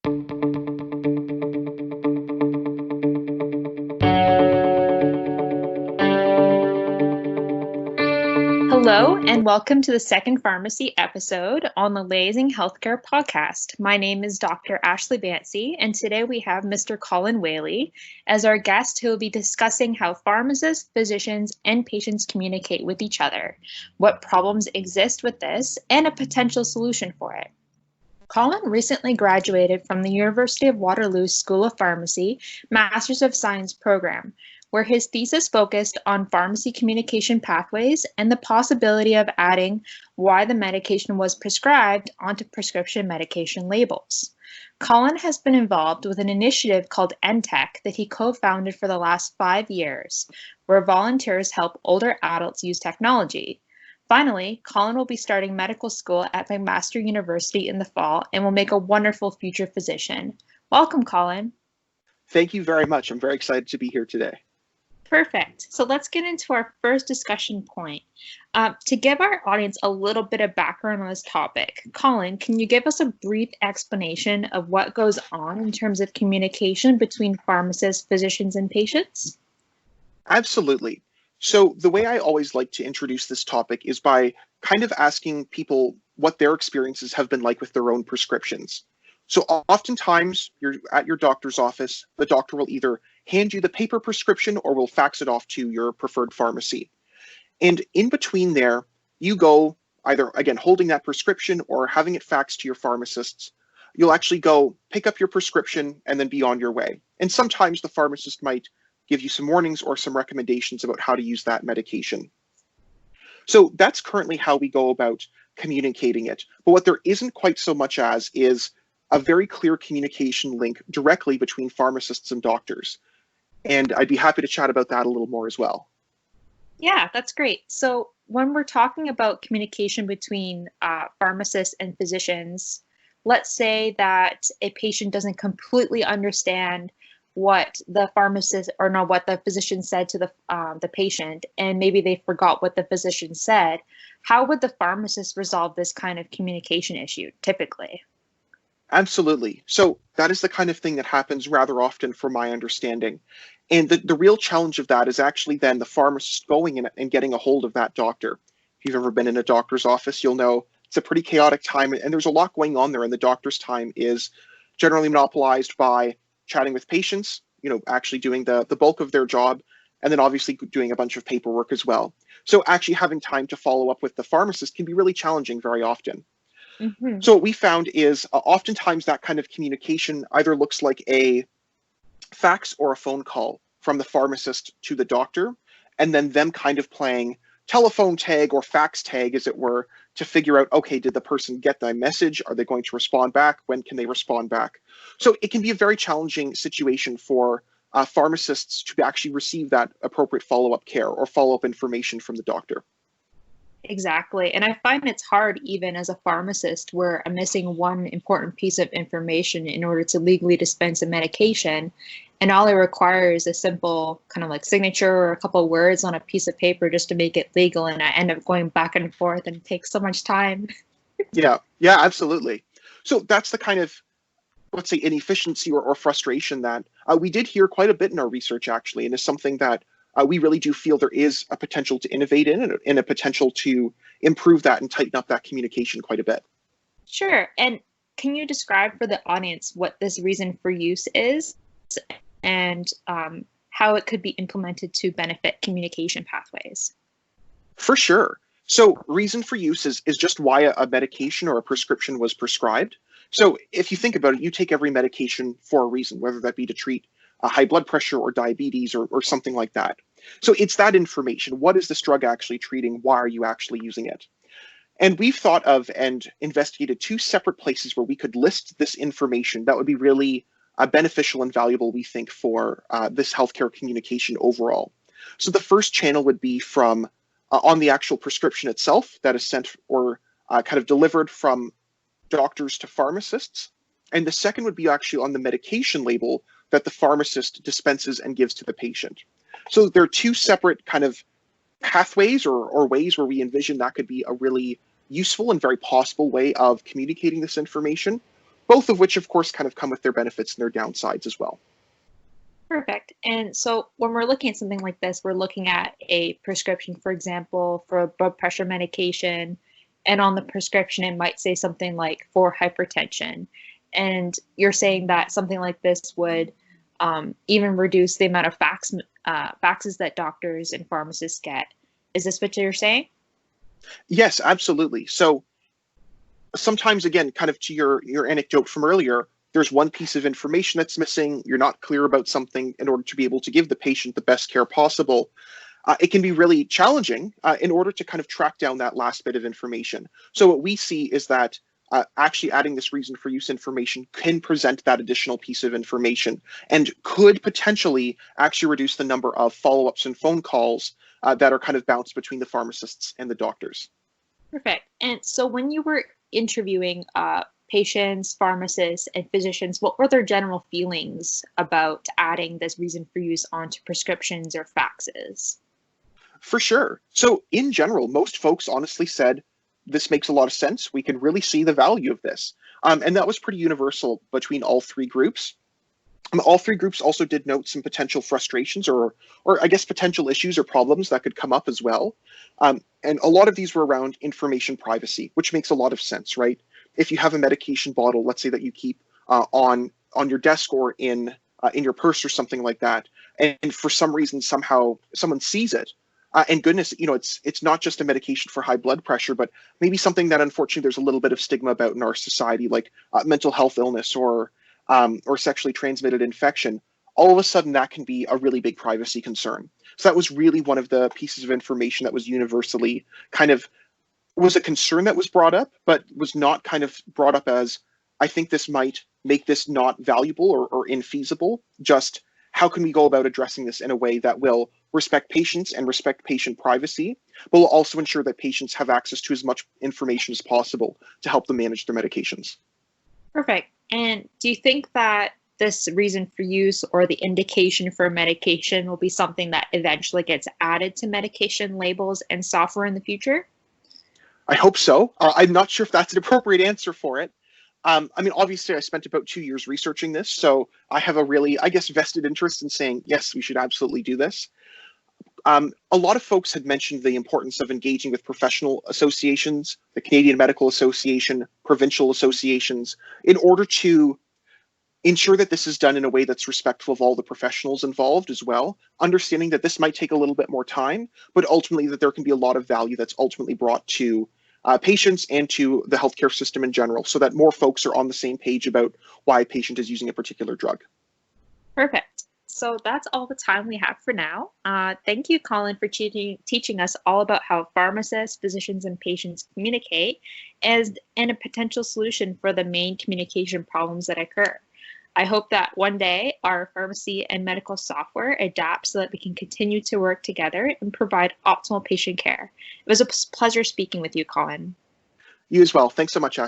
Hello, and welcome to the second pharmacy episode on the Lasing Healthcare podcast. My name is Dr. Ashley Bancy, and today we have Mr. Colin Whaley as our guest who will be discussing how pharmacists, physicians, and patients communicate with each other, what problems exist with this, and a potential solution for it. Colin recently graduated from the University of Waterloo School of Pharmacy Masters of Science program, where his thesis focused on pharmacy communication pathways and the possibility of adding why the medication was prescribed onto prescription medication labels. Colin has been involved with an initiative called NTech that he co-founded for the last 5 years, where volunteers help older adults use technology. Finally, Colin will be starting medical school at McMaster University in the fall and will make a wonderful future physician. Welcome, Colin. Thank you very much. I'm very excited to be here today. Perfect. So let's get into our first discussion point. To give our audience a little bit of background on this topic, Colin, can you give us a brief explanation of what goes on in terms of communication between pharmacists, physicians, and patients? Absolutely. So the way I always like to introduce this topic is by kind of asking people what their experiences have been like with their own prescriptions. So oftentimes you're at your doctor's office, the doctor will either hand you the paper prescription or will fax it off to your preferred pharmacy. And in between there, you go either, again, holding that prescription or having it faxed to your pharmacists. You'll actually go pick up your prescription and then be on your way. And sometimes the pharmacist might give you some warnings or some recommendations about how to use that medication. So that's currently how we go about communicating it. But what there isn't quite so much as is a very clear communication link directly between pharmacists and doctors. And I'd be happy to chat about that a little more as well. Yeah, that's great. So when we're talking about communication between pharmacists and physicians, let's say that a patient doesn't completely understand what the pharmacist or no, what the physician said to the patient, and maybe they forgot what the physician said. How would the pharmacist resolve this kind of communication issue typically? Absolutely. So that is the kind of thing that happens rather often from my understanding. And the real challenge of that is actually then the pharmacist going in and getting a hold of that doctor. If you've ever been in a doctor's office, you'll know it's a pretty chaotic time and there's a lot going on there, and the doctor's time is generally monopolized by chatting with patients, actually doing the bulk of their job, and then obviously doing a bunch of paperwork as well. So actually having time to follow up with the pharmacist can be really challenging very often. Mm-hmm. So what we found is oftentimes that kind of communication either looks like a fax or a phone call from the pharmacist to the doctor, and then them kind of playing telephone tag or fax tag, as it were, to figure out, okay, did the person get my message? Are they going to respond back? When can they respond back? So it can be a very challenging situation for pharmacists to actually receive that appropriate follow-up care or follow-up information from the doctor. Exactly. And I find it's hard, even as a pharmacist, where I'm missing one important piece of information in order to legally dispense a medication. And all it requires is a simple kind of like signature or a couple of words on a piece of paper just to make it legal. And I end up going back and forth, and it takes so much time. Yeah, absolutely. So that's the kind of, let's say, inefficiency or frustration that we did hear quite a bit in our research, actually, and is something that we really do feel there is a potential to innovate in and a potential to improve that and tighten up that communication quite a bit. Sure. And can you describe for the audience what this reason for use is and how it could be implemented to benefit communication pathways? For sure. So reason for use is just why a medication or a prescription was prescribed. So if you think about it, you take every medication for a reason, whether that be to treat high blood pressure or diabetes or something like that. So it's that information. What is this drug actually treating? Why are you actually using it? And we've thought of and investigated 2 separate places where we could list this information that would be really beneficial and valuable, we think, for this healthcare communication overall. So the first channel would be from on the actual prescription itself that is sent or kind of delivered from doctors to pharmacists. And the second would be actually on the medication label that the pharmacist dispenses and gives to the patient. So there are 2 separate kind of pathways or ways where we envision that could be a really useful and very possible way of communicating this information. both of which, of course, kind of come with their benefits and their downsides as well. Perfect. And so when we're looking at something like this, we're looking at a prescription, for example, for blood pressure medication. And on the prescription, it might say something like for hypertension. And you're saying that something like this would even reduce the amount of faxes that doctors and pharmacists get. Is this what you're saying? Yes, absolutely. So sometimes, again, kind of to your anecdote from earlier, there's one piece of information that's missing. You're not clear about something in order to be able to give the patient the best care possible. It can be really challenging in order to kind of track down that last bit of information. So what we see is that actually adding this reason for use information can present that additional piece of information and could potentially actually reduce the number of follow-ups and phone calls that are kind of bounced between the pharmacists and the doctors. Perfect. And so when you were interviewing patients, pharmacists, and physicians, what were their general feelings about adding this reason for use onto prescriptions or faxes? For sure. So in general, most folks honestly said, this makes a lot of sense. We can really see the value of this. And that was pretty universal between all three groups. All three groups also did note some potential frustrations or I guess potential issues or problems that could come up as well. And a lot of these were around information privacy, which makes a lot of sense, right? If you have a medication bottle, let's say that you keep on your desk or in your purse or something like that, and for some reason somehow someone sees it, and goodness, it's not just a medication for high blood pressure, but maybe something that unfortunately there's a little bit of stigma about in our society, like mental health illness or sexually transmitted infection. All of a sudden, that can be a really big privacy concern. So that was really one of the pieces of information that was universally kind of was a concern that was brought up, but was not kind of brought up as, I think this might make this not valuable or infeasible. Just how can we go about addressing this in a way that will respect patients and respect patient privacy, but will also ensure that patients have access to as much information as possible to help them manage their medications. Perfect. And do you think that this reason for use or the indication for medication will be something that eventually gets added to medication labels and software in the future? I hope so. I'm not sure if that's an appropriate answer for it. I mean, obviously, I spent about 2 years researching this, so I have a really, I guess, vested interest in saying, yes, we should absolutely do this. A lot of folks had mentioned the importance of engaging with professional associations, the Canadian Medical Association, provincial associations, in order to ensure that this is done in a way that's respectful of all the professionals involved as well, understanding that this might take a little bit more time, but ultimately that there can be a lot of value that's ultimately brought to patients and to the healthcare system in general, so that more folks are on the same page about why a patient is using a particular drug. Perfect. So that's all the time we have for now. Thank you, Colin, for teaching us all about how pharmacists, physicians, and patients communicate and a potential solution for the main communication problems that occur. I hope that one day our pharmacy and medical software adapts so that we can continue to work together and provide optimal patient care. It was a pleasure speaking with you, Colin. You as well. Thanks so much, Ash.